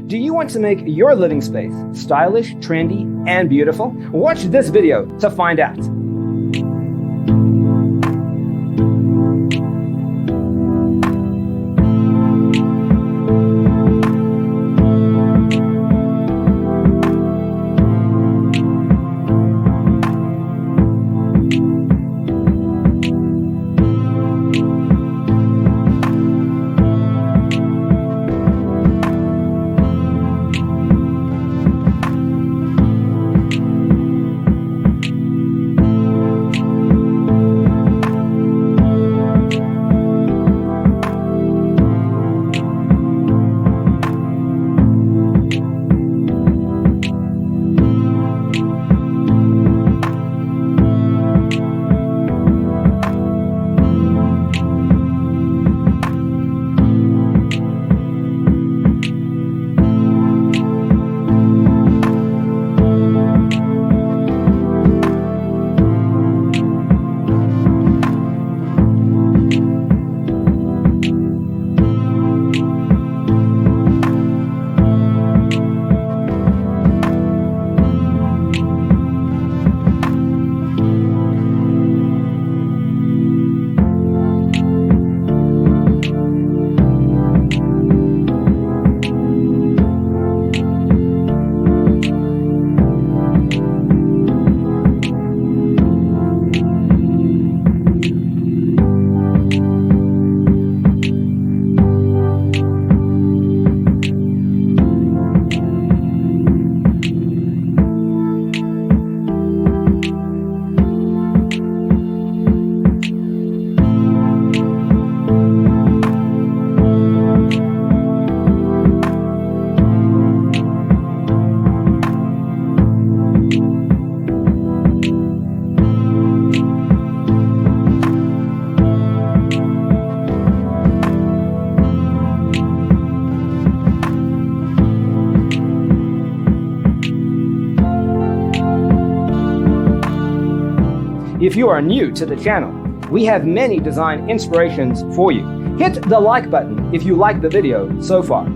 Do you want to make your living space stylish, trendy, and beautiful? Watch this video to find out. If you are new to the channel, we have many design inspirations for you. Hit the like button if you like the video so far.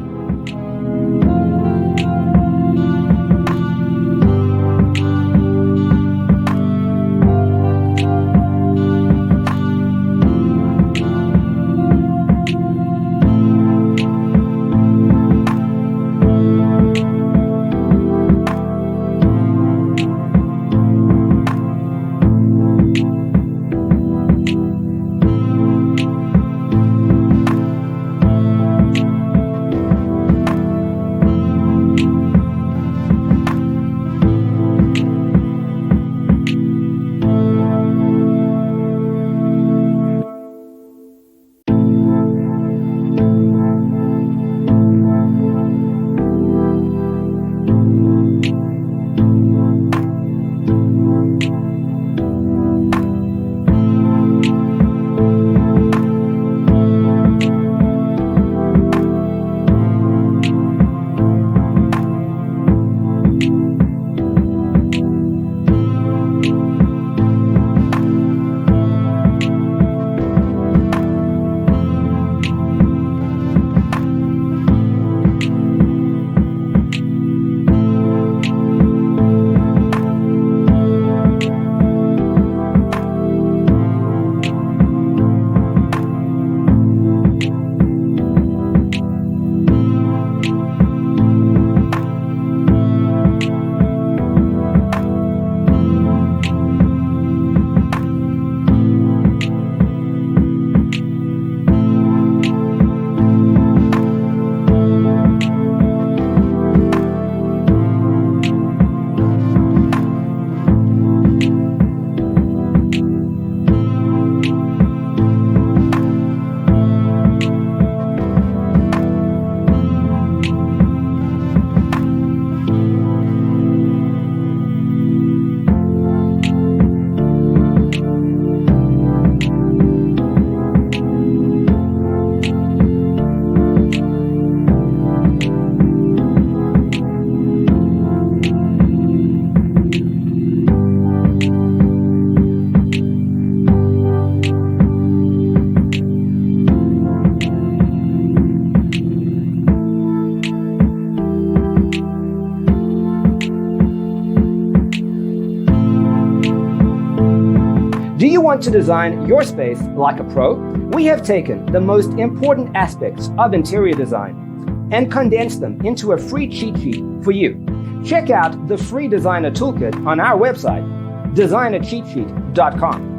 you want to design your space like a pro? We have taken the most important aspects of interior design and condensed them into a free cheat sheet for you. Check out the free designer toolkit on our website, designercheatsheet.com.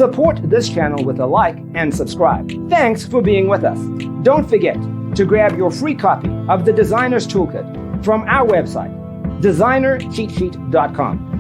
Support this channel with a like and subscribe. Thanks for being with us. Don't forget to grab your free copy of the Designer's Toolkit from our website, designercheatsheet.com.